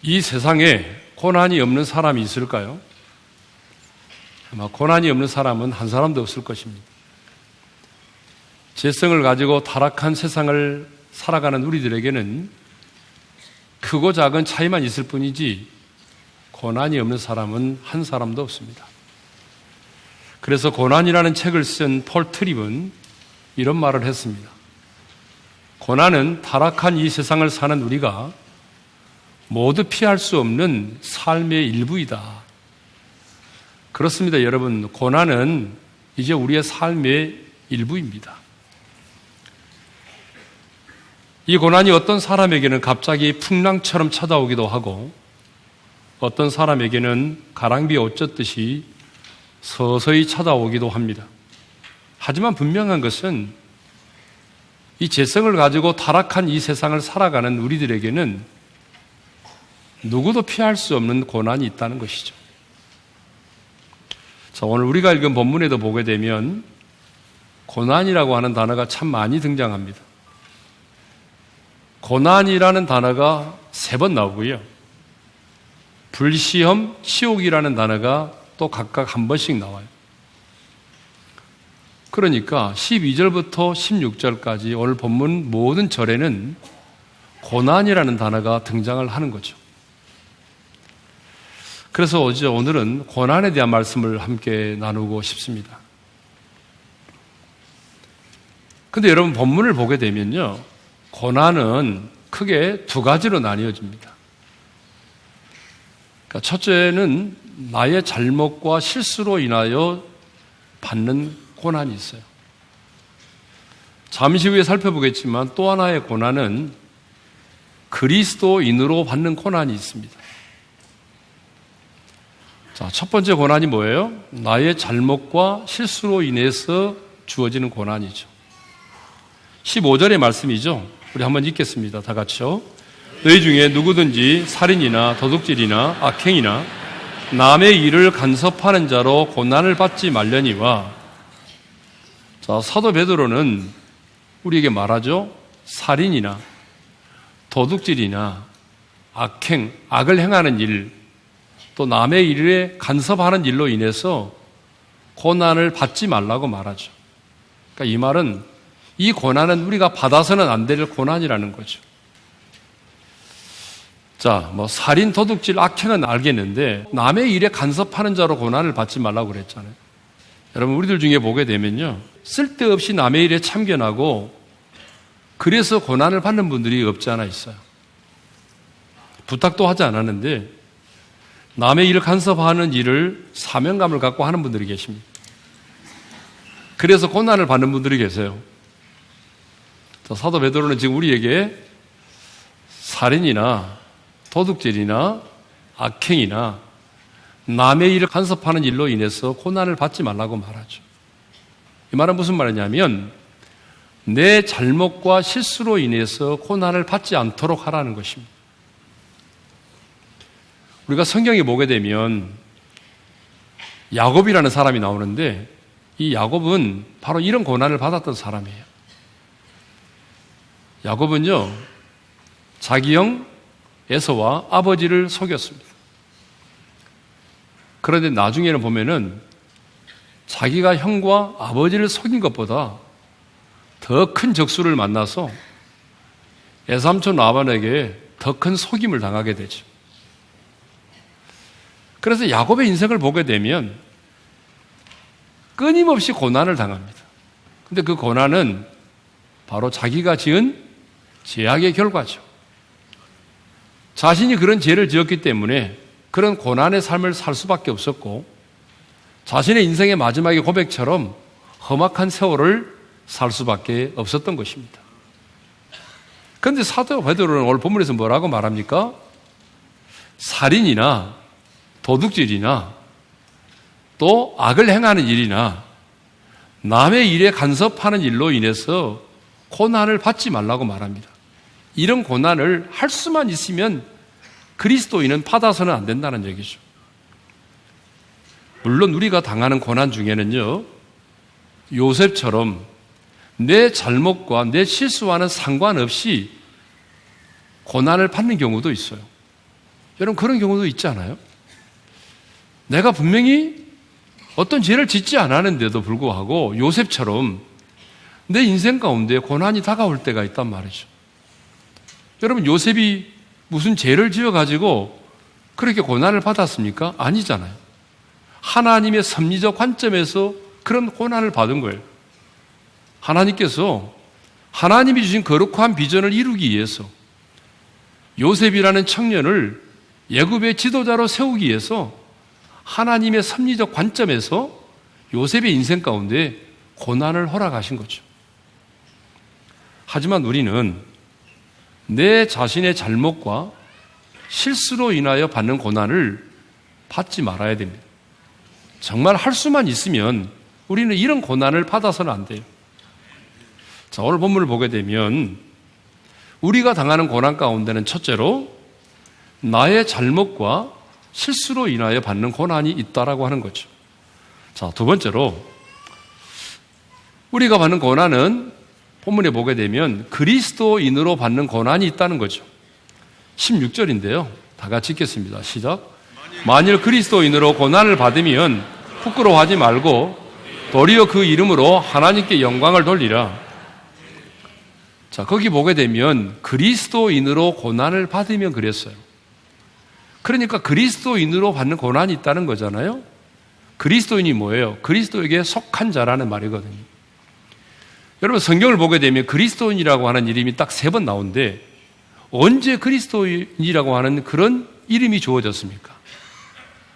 이 세상에 고난이 없는 사람이 있을까요? 아마 고난이 없는 사람은 한 사람도 없을 것입니다. 죄성을 가지고 타락한 세상을 살아가는 우리들에게는 크고 작은 차이만 있을 뿐이지 고난이 없는 사람은 한 사람도 없습니다. 그래서 고난이라는 책을 쓴 폴 트립은 이런 말을 했습니다. 고난은 타락한 이 세상을 사는 우리가 모두 피할 수 없는 삶의 일부이다. 그렇습니다, 여러분. 고난은 이제 우리의 삶의 일부입니다. 이 고난이 어떤 사람에게는 갑자기 풍랑처럼 찾아오기도 하고 어떤 사람에게는 가랑비에 옷 젖듯이 서서히 찾아오기도 합니다. 하지만 분명한 것은 이 죄성을 가지고 타락한 이 세상을 살아가는 우리들에게는 누구도 피할 수 없는 고난이 있다는 것이죠. 자, 오늘 우리가 읽은 본문에도 보게 되면 고난이라고 하는 단어가 참 많이 등장합니다. 고난이라는 단어가 3번 나오고요. 불시험, 치욕이라는 단어가 또 각각 한 번씩 나와요. 그러니까 12절부터 16절까지 오늘 본문 모든 절에는 고난이라는 단어가 등장을 하는 거죠. 그래서 오늘은 고난에 대한 말씀을 함께 나누고 싶습니다. 근데 여러분 본문을 보게 되면요, 고난은 크게 2가지로 나뉘어집니다. 그러니까 첫째는 나의 잘못과 실수로 인하여 받는 고난이 있어요. 잠시 후에 살펴보겠지만 또 하나의 고난은 그리스도인으로 받는 고난이 있습니다. 자, 첫 번째 고난이 뭐예요? 나의 잘못과 실수로 인해서 주어지는 고난이죠. 15절의 말씀이죠. 우리 한번 읽겠습니다. 다 같이요. 너희 중에 누구든지 살인이나 도둑질이나 악행이나 남의 일을 간섭하는 자로 고난을 받지 말려니와. 자, 사도 베드로는 우리에게 말하죠. 살인이나 도둑질이나 악행, 악을 행하는 일, 또 남의 일에 간섭하는 일로 인해서 고난을 받지 말라고 말하죠. 그러니까 이 말은 이 고난은 우리가 받아서는 안 될 고난이라는 거죠. 자, 살인, 도둑질, 악행은 알겠는데 남의 일에 간섭하는 자로 고난을 받지 말라고 그랬잖아요. 여러분, 우리들 중에 보게 되면요, 쓸데없이 남의 일에 참견하고 그래서 고난을 받는 분들이 없지 않아 있어요. 부탁도 하지 않았는데 남의 일을 간섭하는 일을 사명감을 갖고 하는 분들이 계십니다. 그래서 고난을 받는 분들이 계세요. 사도 베드로는 지금 우리에게 살인이나 도둑질이나 악행이나 남의 일을 간섭하는 일로 인해서 고난을 받지 말라고 말하죠. 이 말은 무슨 말이냐면 내 잘못과 실수로 인해서 고난을 받지 않도록 하라는 것입니다. 우리가 성경에 보게 되면 야곱이라는 사람이 나오는데 이 야곱은 바로 이런 고난을 받았던 사람이에요. 야곱은요, 자기 형 에서와 아버지를 속였습니다. 그런데 나중에는 보면은 자기가 형과 아버지를 속인 것보다 더 큰 적수를 만나서 애삼촌 라반에게 더 큰 속임을 당하게 되죠. 그래서 야곱의 인생을 보게 되면 끊임없이 고난을 당합니다. 근데 그 고난은 바로 자기가 지은 죄악의 결과죠. 자신이 그런 죄를 지었기 때문에 그런 고난의 삶을 살 수밖에 없었고 자신의 인생의 마지막의 고백처럼 험악한 세월을 살 수밖에 없었던 것입니다. 그런데 사도 베드로는 오늘 본문에서 뭐라고 말합니까? 살인이나 도둑질이나 또 악을 행하는 일이나 남의 일에 간섭하는 일로 인해서 고난을 받지 말라고 말합니다. 이런 고난을 할 수만 있으면 그리스도인은 받아서는 안 된다는 얘기죠. 물론 우리가 당하는 고난 중에는요, 요셉처럼 내 잘못과 내 실수와는 상관없이 고난을 받는 경우도 있어요. 여러분, 그런 경우도 있지 않아요? 내가 분명히 어떤 죄를 짓지 않았는데도 불구하고 요셉처럼 내 인생 가운데 고난이 다가올 때가 있단 말이죠. 여러분, 요셉이 무슨 죄를 지어가지고 그렇게 고난을 받았습니까? 아니잖아요. 하나님의 섭리적 관점에서 그런 고난을 받은 거예요. 하나님께서 하나님이 주신 거룩한 비전을 이루기 위해서 요셉이라는 청년을 애굽의 지도자로 세우기 위해서 하나님의 섭리적 관점에서 요셉의 인생 가운데 고난을 허락하신 거죠. 하지만 우리는 내 자신의 잘못과 실수로 인하여 받는 고난을 받지 말아야 됩니다. 정말 할 수만 있으면 우리는 이런 고난을 받아서는 안 돼요. 자, 오늘 본문을 보게 되면 우리가 당하는 고난 가운데는 첫째로 나의 잘못과 실수로 인하여 받는 고난이 있다라고 하는 거죠. 자, 두 번째로 우리가 받는 고난은 본문에 보게 되면 그리스도인으로 받는 고난이 있다는 거죠. 16절인데요. 다 같이 읽겠습니다. 시작. 만일 그리스도인으로 고난을 받으면 부끄러워하지 말고 도리어 그 이름으로 하나님께 영광을 돌리라. 자, 거기 보게 되면 그리스도인으로 고난을 받으면 그랬어요. 그러니까 그리스도인으로 받는 고난이 있다는 거잖아요. 그리스도인이 뭐예요? 그리스도에게 속한 자라는 말이거든요. 여러분, 성경을 보게 되면 그리스도인이라고 하는 이름이 딱 3번 나오는데 언제 그리스도인이라고 하는 그런 이름이 주어졌습니까?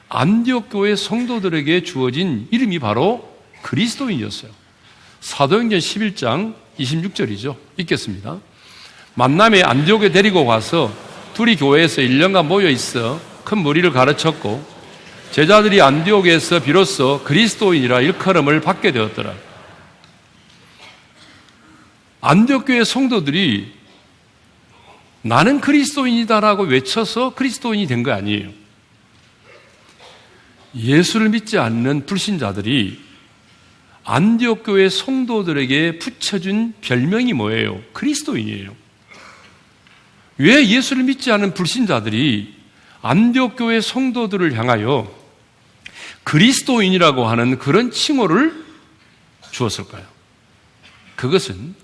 안디옥 교회 성도들에게 주어진 이름이 바로 그리스도인이었어요. 사도행전 11장 26절이죠. 읽겠습니다. 만남에 안디옥에 데리고 가서 둘이 교회에서 1년간 모여 있어 큰 무리를 가르쳤고 제자들이 안디옥에서 비로소 그리스도인이라 일컬음을 받게 되었더라. 안디옥 교회 성도들이 나는 그리스도인이다라고 외쳐서 그리스도인이 된 거 아니에요. 예수를 믿지 않는 불신자들이 안디옥 교회 성도들에게 붙여준 별명이 뭐예요? 그리스도인이에요. 왜 예수를 믿지 않은 불신자들이 안디옥 교회 성도들을 향하여 그리스도인이라고 하는 그런 칭호를 주었을까요? 그것은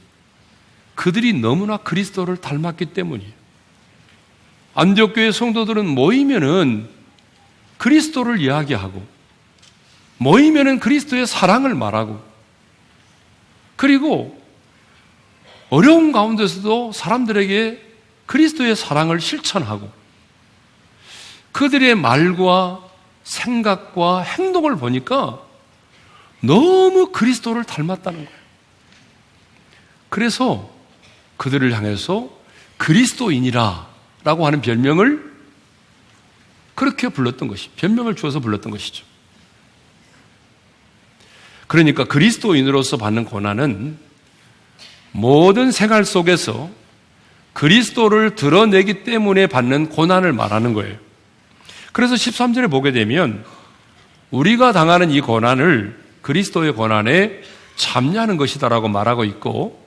그들이 너무나 그리스도를 닮았기 때문이에요. 안디옥 교회 성도들은 모이면은 그리스도를 이야기하고 모이면은 그리스도의 사랑을 말하고 그리고 어려운 가운데서도 사람들에게 그리스도의 사랑을 실천하고 그들의 말과 생각과 행동을 보니까 너무 그리스도를 닮았다는 거예요. 그래서 그들을 향해서 그리스도인이라 라고 하는 별명을 그렇게 불렀던 것이, 별명을 주어서 불렀던 것이죠. 그러니까 그리스도인으로서 받는 고난은 모든 생활 속에서 그리스도를 드러내기 때문에 받는 고난을 말하는 거예요. 그래서 13절에 보게 되면 우리가 당하는 이 고난을 그리스도의 고난에 참여하는 것이다라고 말하고 있고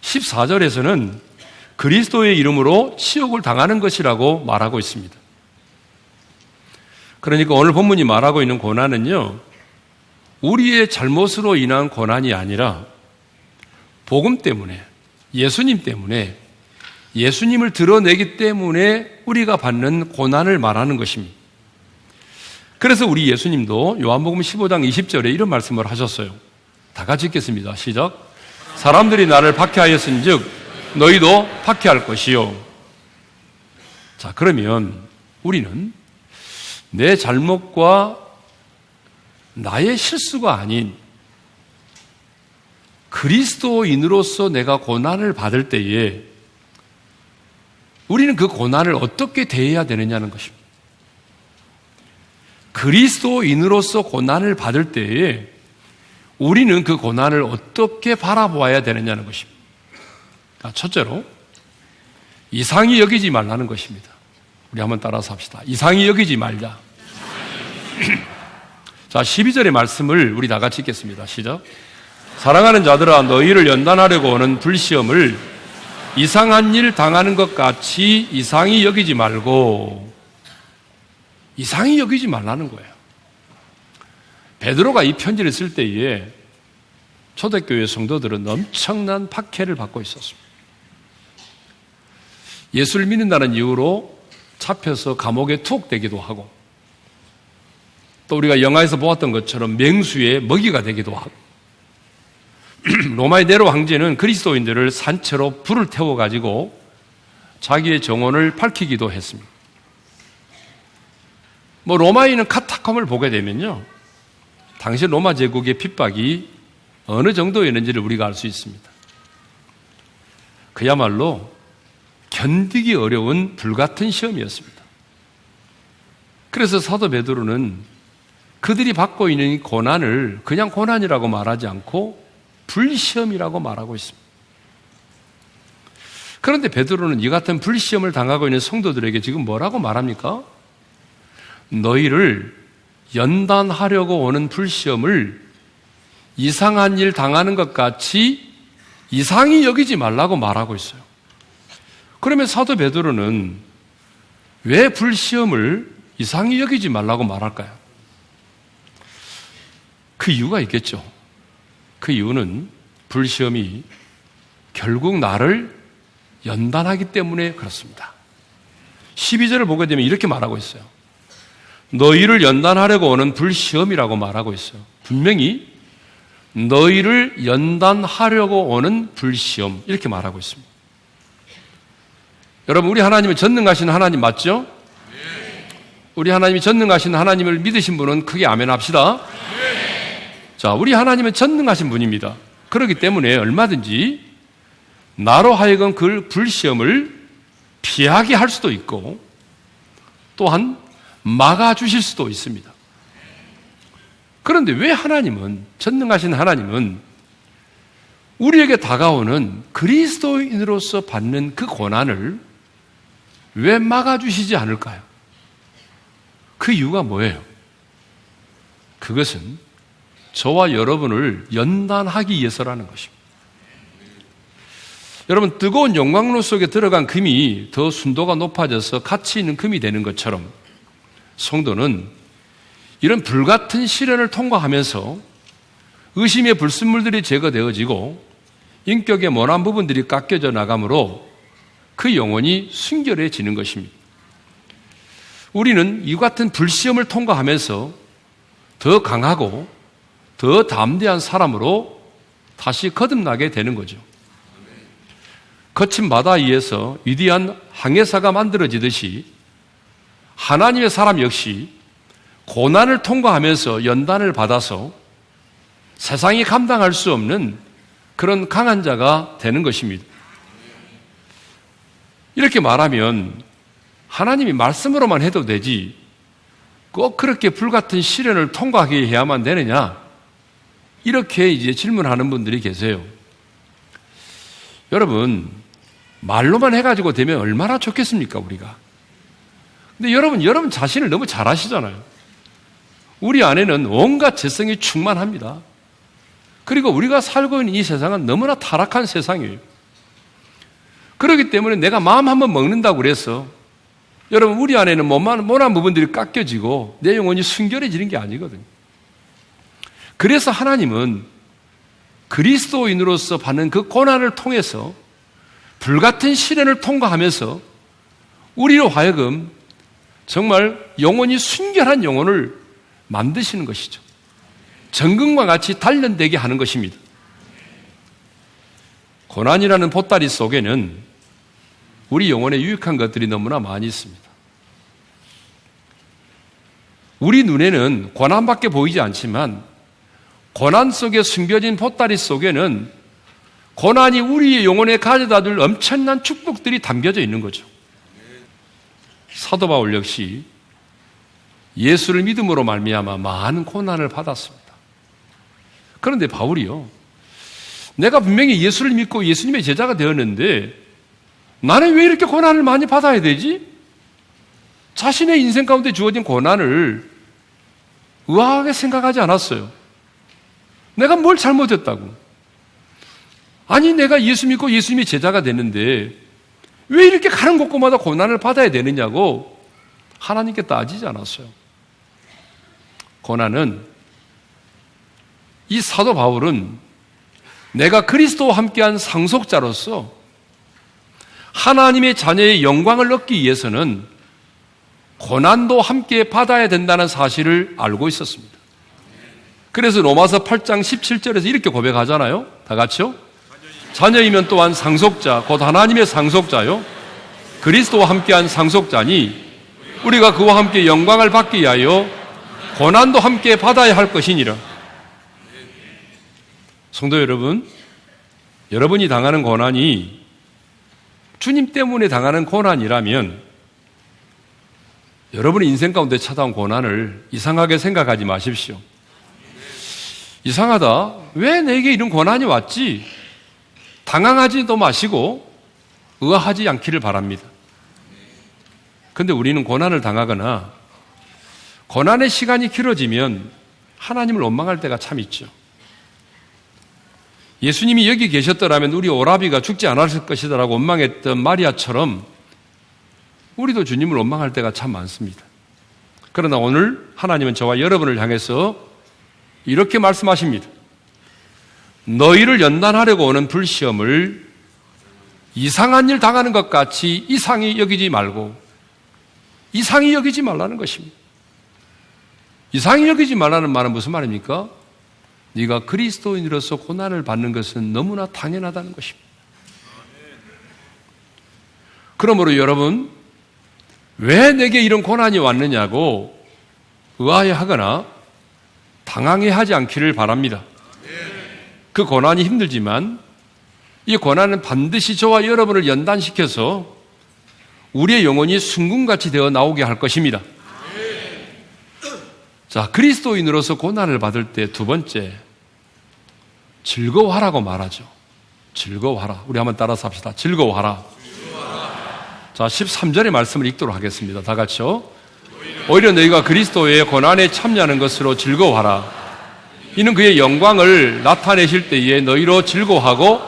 14절에서는 그리스도의 이름으로 치욕을 당하는 것이라고 말하고 있습니다. 그러니까 오늘 본문이 말하고 있는 고난은요, 우리의 잘못으로 인한 고난이 아니라 복음 때문에, 예수님 때문에, 예수님을 드러내기 때문에 우리가 받는 고난을 말하는 것입니다. 그래서 우리 예수님도 요한복음 15장 20절에 이런 말씀을 하셨어요. 다 같이 읽겠습니다. 시작. 사람들이 나를 박해하였은즉 너희도 박해할 것이요. 자, 그러면 우리는 내 잘못과 나의 실수가 아닌 그리스도인으로서 내가 고난을 받을 때에 우리는 그 고난을 어떻게 대해야 되느냐는 것입니다. 그리스도인으로서 고난을 받을 때에 우리는 그 고난을 어떻게 바라보아야 되느냐는 것입니다. 첫째로 이상히 여기지 말라는 것입니다. 우리 한번 따라서 합시다. 이상히 여기지 말자. 자, 12절의 말씀을 우리 다 같이 읽겠습니다. 시작. 사랑하는 자들아, 너희를 연단하려고 오는 불시험을 이상한 일 당하는 것 같이 이상히 여기지 말고. 이상히 여기지 말라는 거예요. 베드로가 이 편지를 쓸 때에 초대교회 성도들은 엄청난 박해를 받고 있었습니다. 예수를 믿는다는 이유로 잡혀서 감옥에 투옥되기도 하고, 또 우리가 영화에서 보았던 것처럼 맹수의 먹이가 되기도 하고, 로마의 네로 황제는 그리스도인들을 산채로 불을 태워가지고 자기의 정원을 밝히기도 했습니다. 로마인은 카타콤을 보게 되면요, 당시 로마 제국의 핍박이 어느 정도였는지를 우리가 알 수 있습니다. 그야말로 견디기 어려운 불같은 시험이었습니다. 그래서 사도 베드로는 그들이 받고 있는 고난을 그냥 고난이라고 말하지 않고 불시험이라고 말하고 있습니다. 그런데 베드로는 이 같은 불시험을 당하고 있는 성도들에게 지금 뭐라고 말합니까? 너희를 연단하려고 오는 불시험을 이상한 일 당하는 것 같이 이상히 여기지 말라고 말하고 있어요. 그러면 사도 베드로는 왜 불시험을 이상히 여기지 말라고 말할까요? 그 이유가 있겠죠. 그 이유는 불시험이 결국 나를 연단하기 때문에 그렇습니다. 12절을 보게 되면 이렇게 말하고 있어요. 너희를 연단하려고 오는 불시험이라고 말하고 있어요. 분명히 너희를 연단하려고 오는 불시험, 이렇게 말하고 있습니다. 여러분, 우리 하나님은 전능하신 하나님 맞죠? 우리 하나님이 전능하신 하나님을 믿으신 분은 크게 아멘 합시다. 자, 우리 하나님은 전능하신 분입니다. 그렇기 때문에 얼마든지 나로 하여금 그 불시험을 피하게 할 수도 있고 또한 막아주실 수도 있습니다. 그런데 왜 하나님은, 전능하신 하나님은 우리에게 다가오는 그리스도인으로서 받는 그 고난을 왜 막아주시지 않을까요? 그 이유가 뭐예요? 그것은 저와 여러분을 연단하기 위해서라는 것입니다. 여러분, 뜨거운 용광로 속에 들어간 금이 더 순도가 높아져서 가치 있는 금이 되는 것처럼 성도는 이런 불같은 시련을 통과하면서 의심의 불순물들이 제거되어지고 인격의 모난 부분들이 깎여져 나가므로 그 영혼이 순결해지는 것입니다. 우리는 이 같은 불시험을 통과하면서 더 강하고 더 담대한 사람으로 다시 거듭나게 되는 거죠. 거친 바다 위에서 위대한 항해사가 만들어지듯이 하나님의 사람 역시 고난을 통과하면서 연단을 받아서 세상이 감당할 수 없는 그런 강한 자가 되는 것입니다. 이렇게 말하면 하나님이 말씀으로만 해도 되지 꼭 그렇게 불같은 시련을 통과하게 해야만 되느냐? 이렇게 이제 질문하는 분들이 계세요. 여러분, 말로만 해가지고 되면 얼마나 좋겠습니까, 우리가? 근데 여러분 자신을 너무 잘 아시잖아요. 우리 안에는 온갖 재성이 충만합니다. 그리고 우리가 살고 있는 이 세상은 너무나 타락한 세상이에요. 그렇기 때문에 내가 마음 한번 먹는다고 그래서 여러분, 우리 안에는 모난 부분들이 깎여지고 내 영혼이 순결해지는 게 아니거든요. 그래서 하나님은 그리스도인으로서 받는 그 고난을 통해서 불같은 시련을 통과하면서 우리로 하여금 정말 영혼이 순결한 영혼을 만드시는 것이죠. 정금과 같이 단련되게 하는 것입니다. 고난이라는 보따리 속에는 우리 영혼에 유익한 것들이 너무나 많이 있습니다. 우리 눈에는 고난밖에 보이지 않지만 고난 속에 숨겨진 보따리 속에는 고난이 우리의 영혼에 가져다 줄 엄청난 축복들이 담겨져 있는 거죠. 사도 바울 역시 예수를 믿음으로 말미암아 많은 고난을 받았습니다. 그런데 바울이요, 내가 분명히 예수를 믿고 예수님의 제자가 되었는데 나는 왜 이렇게 고난을 많이 받아야 되지? 자신의 인생 가운데 주어진 고난을 의아하게 생각하지 않았어요. 내가 뭘 잘못했다고? 아니, 내가 예수 믿고 예수님의 제자가 됐는데 왜 이렇게 가는 곳곳마다 고난을 받아야 되느냐고 하나님께 따지지 않았어요. 고난은, 이 사도 바울은 내가 그리스도와 함께한 상속자로서 하나님의 자녀의 영광을 얻기 위해서는 고난도 함께 받아야 된다는 사실을 알고 있었습니다. 그래서 로마서 8장 17절에서 이렇게 고백하잖아요. 다 같이요. 자녀이면 또한 상속자, 곧 하나님의 상속자요, 그리스도와 함께한 상속자니 우리가 그와 함께 영광을 받기 위하여 고난도 함께 받아야 할 것이니라. 성도 여러분, 여러분이 당하는 고난이 주님 때문에 당하는 고난이라면 여러분의 인생 가운데 찾아온 고난을 이상하게 생각하지 마십시오. 이상하다, 왜 내게 이런 고난이 왔지? 당황하지도 마시고 의아하지 않기를 바랍니다. 그런데 우리는 고난을 당하거나 고난의 시간이 길어지면 하나님을 원망할 때가 참 있죠. 예수님이 여기 계셨더라면 우리 오라비가 죽지 않았을 것이다라고 원망했던 마리아처럼 우리도 주님을 원망할 때가 참 많습니다. 그러나 오늘 하나님은 저와 여러분을 향해서 이렇게 말씀하십니다. 너희를 연단하려고 오는 불시험을 이상한 일 당하는 것 같이 이상히 여기지 말고, 이상히 여기지 말라는 것입니다. 이상히 여기지 말라는 말은 무슨 말입니까? 네가 그리스도인으로서 고난을 받는 것은 너무나 당연하다는 것입니다. 그러므로 여러분, 왜 내게 이런 고난이 왔느냐고 의아해하거나 당황해하지 않기를 바랍니다. 그 고난이 힘들지만 이 고난은 반드시 저와 여러분을 연단시켜서 우리의 영혼이 순금같이 되어 나오게 할 것입니다. 자, 그리스도인으로서 고난을 받을 때 두 번째, 즐거워하라고 말하죠. 즐거워하라. 우리 한번 따라서 합시다. 즐거워하라. 자, 13절의 말씀을 읽도록 하겠습니다. 다 같이요. 오히려 너희가 그리스도의 고난에 참여하는 것으로 즐거워하라. 이는 그의 영광을 나타내실 때에 너희로 즐거워하고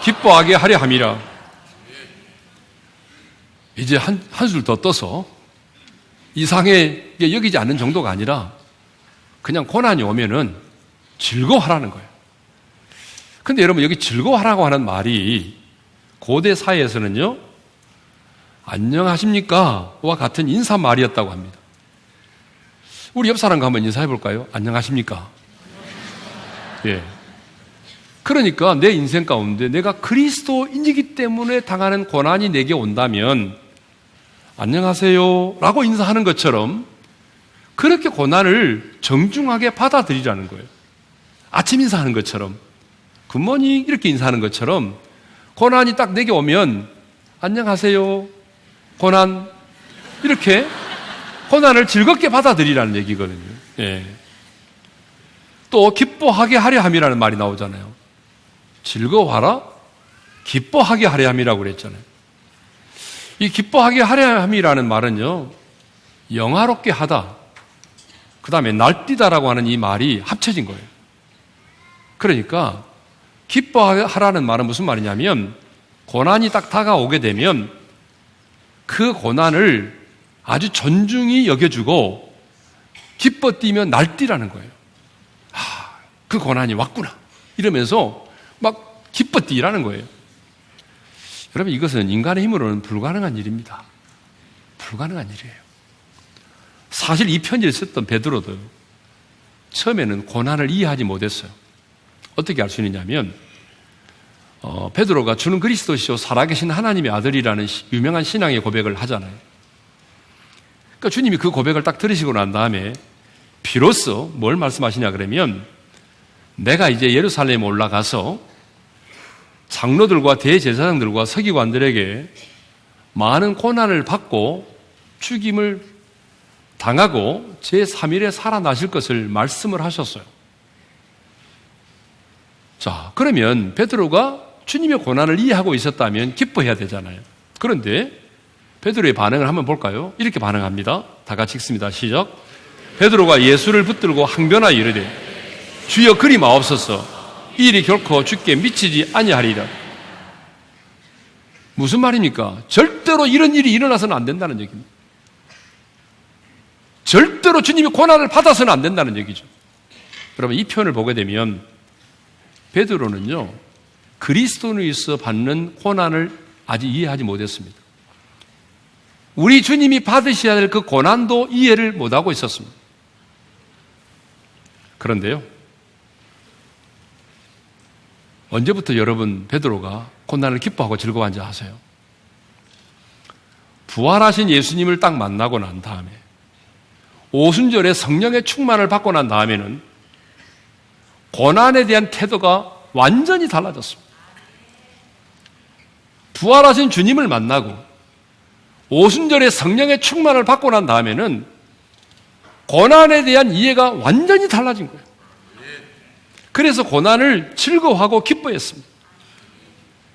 기뻐하게 하려 함이라. 이제 한술 더 떠서 이상하게 여기지 않는 정도가 아니라 그냥 고난이 오면은 즐거워하라는 거예요. 근데 여러분, 여기 즐거워하라고 하는 말이 고대 사회에서는요, 안녕하십니까? 와 같은 인사말이었다고 합니다. 우리 옆 사람과 한번 인사해 볼까요? 안녕하십니까? 예. 그러니까 내 인생 가운데 내가 그리스도인이기 때문에 당하는 고난이 내게 온다면 안녕하세요 라고 인사하는 것처럼 그렇게 고난을 정중하게 받아들이라는 거예요. 아침 인사하는 것처럼, 굿모닝 이렇게 인사하는 것처럼 고난이 딱 내게 오면 안녕하세요, 고난, 이렇게 고난을 즐겁게 받아들이라는 얘기거든요. 예. 또 기뻐하게 하려 함이라는 말이 나오잖아요. 즐거워하라, 기뻐하게 하려 함이라고 그랬잖아요. 이 기뻐하게 하려 함이라는 말은요, 영화롭게 하다, 그 다음에 날뛰다라고 하는 이 말이 합쳐진 거예요. 그러니까 기뻐하라는 말은 무슨 말이냐면, 고난이 딱 다가오게 되면 그 고난을 아주 존중히 여겨주고 기뻐 뛰면 날뛰라는 거예요. 그 고난이 왔구나 이러면서 막 기뻐 뛰라는 거예요. 여러분, 이것은 인간의 힘으로는 불가능한 일입니다. 불가능한 일이에요. 사실 이 편지를 썼던 베드로도 처음에는 고난을 이해하지 못했어요. 어떻게 알 수 있느냐면 베드로가 주는 그리스도시요 살아계신 하나님의 아들이라는 유명한 신앙의 고백을 하잖아요. 그러니까 주님이 그 고백을 딱 들으시고 난 다음에 비로소 뭘 말씀하시냐 그러면, 내가 이제 예루살렘에 올라가서 장로들과 대제사장들과 서기관들에게 많은 고난을 받고 죽임을 당하고 제3일에 살아나실 것을 말씀을 하셨어요. 자, 그러면 베드로가 주님의 고난을 이해하고 있었다면 기뻐해야 되잖아요. 그런데 베드로의 반응을 한번 볼까요? 이렇게 반응합니다. 다 같이 읽습니다. 시작. 베드로가 예수를 붙들고 항변하여 이르되 주여 그리 마옵소서, 이 일이 결코 주께 미치지 아니하리라. 무슨 말입니까? 절대로 이런 일이 일어나서는 안 된다는 얘기입니다. 절대로 주님이 고난을 받아서는 안 된다는 얘기죠. 여러분, 이 표현을 보게 되면 베드로는요, 그리스도인에 있어 받는 고난을 아직 이해하지 못했습니다. 우리 주님이 받으셔야 될 그 고난도 이해를 못하고 있었습니다. 그런데요, 언제부터 여러분 베드로가 고난을 기뻐하고 즐거워한지 아세요? 부활하신 예수님을 딱 만나고 난 다음에 오순절에 성령의 충만을 받고 난 다음에는 고난에 대한 태도가 완전히 달라졌습니다. 부활하신 주님을 만나고 오순절에 성령의 충만을 받고 난 다음에는 고난에 대한 이해가 완전히 달라진 거예요. 그래서 고난을 즐거워하고 기뻐했습니다.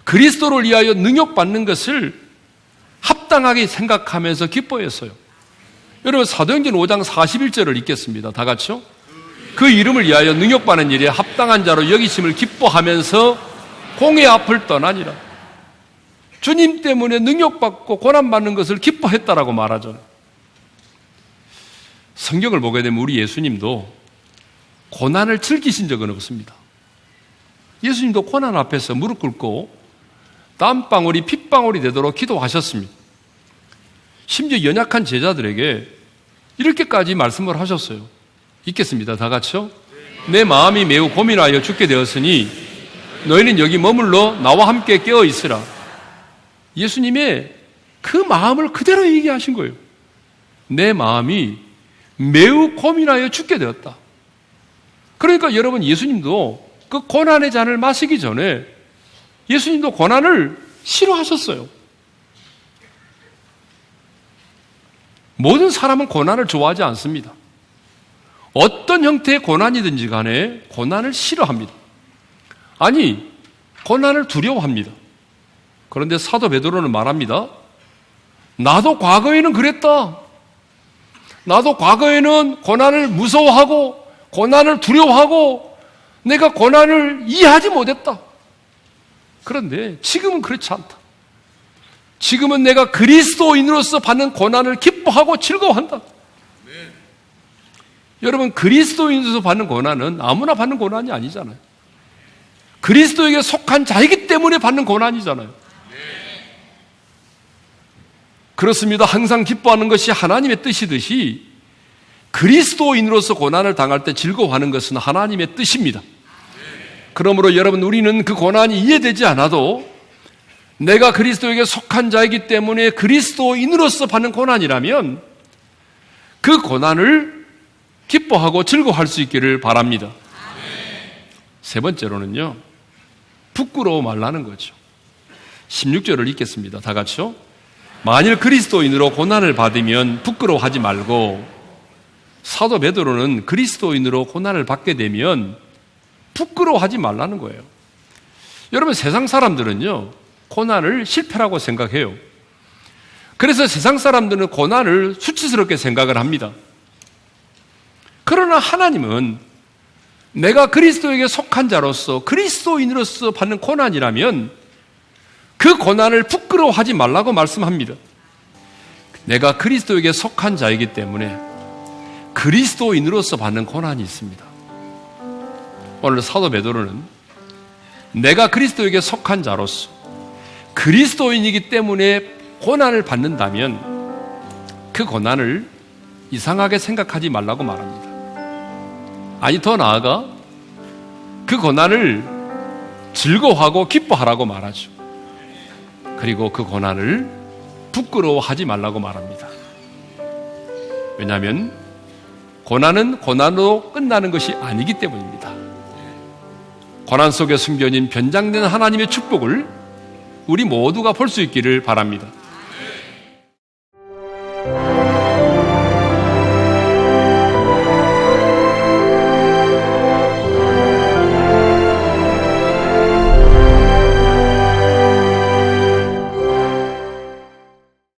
그리스도를 위하여 능욕받는 것을 합당하게 생각하면서 기뻐했어요. 여러분, 사도행전 5장 41절을 읽겠습니다. 다 같이요. 그 이름을 위하여 능욕받는 일에 합당한 자로 여기심을 기뻐하면서 공의 앞을 떠나니라. 주님 때문에 능욕받고 고난받는 것을 기뻐했다라고 말하죠. 성경을 보게 되면 우리 예수님도 고난을 즐기신 적은 없습니다. 예수님도 고난 앞에서 무릎 꿇고 땀방울이 핏방울이 되도록 기도하셨습니다. 심지어 연약한 제자들에게 이렇게까지 말씀을 하셨어요. 읽겠습니다. 다 같이요. 내 마음이 매우 고민하여 죽게 되었으니 너희는 여기 머물러 나와 함께 깨어 있으라. 예수님의 그 마음을 그대로 얘기하신 거예요. 내 마음이 매우 고민하여 죽게 되었다. 그러니까 여러분, 예수님도 그 고난의 잔을 마시기 전에 예수님도 고난을 싫어하셨어요. 모든 사람은 고난을 좋아하지 않습니다. 어떤 형태의 고난이든지 간에 고난을 싫어합니다. 아니, 고난을 두려워합니다. 그런데 사도 베드로는 말합니다. 나도 과거에는 그랬다. 나도 과거에는 고난을 무서워하고 고난을 두려워하고 내가 고난을 이해하지 못했다. 그런데 지금은 그렇지 않다. 지금은 내가 그리스도인으로서 받는 고난을 기뻐하고 즐거워한다. 여러분, 그리스도인으로서 받는 고난은 아무나 받는 고난이 아니잖아요. 그리스도에게 속한 자이기 때문에 받는 고난이잖아요. 그렇습니다. 항상 기뻐하는 것이 하나님의 뜻이듯이 그리스도인으로서 고난을 당할 때 즐거워하는 것은 하나님의 뜻입니다. 그러므로 여러분, 우리는 그 고난이 이해되지 않아도 내가 그리스도에게 속한 자이기 때문에 그리스도인으로서 받는 고난이라면 그 고난을 기뻐하고 즐거워할 수 있기를 바랍니다. 세 번째로는요, 부끄러워 말라는 거죠. 16절을 읽겠습니다. 다 같이요. 만일 그리스도인으로 고난을 받으면 부끄러워하지 말고, 사도 베드로는 그리스도인으로 고난을 받게 되면 부끄러워하지 말라는 거예요. 여러분, 세상 사람들은요, 고난을 실패라고 생각해요. 그래서 세상 사람들은 고난을 수치스럽게 생각을 합니다. 그러나 하나님은 내가 그리스도에게 속한 자로서 그리스도인으로서 받는 고난이라면 그 고난을 부끄러워하지 말라고 말씀합니다. 내가 그리스도에게 속한 자이기 때문에 그리스도인으로서 받는 고난이 있습니다. 오늘 사도 베드로는 내가 그리스도에게 속한 자로서 그리스도인이기 때문에 고난을 받는다면 그 고난을 이상하게 생각하지 말라고 말합니다. 아니, 더 나아가 그 고난을 즐거워하고 기뻐하라고 말하죠. 그리고 그 고난을 부끄러워하지 말라고 말합니다. 왜냐하면 고난은 고난으로 끝나는 것이 아니기 때문입니다. 고난 속에 숨겨진 변장된 하나님의 축복을 우리 모두가 볼 수 있기를 바랍니다.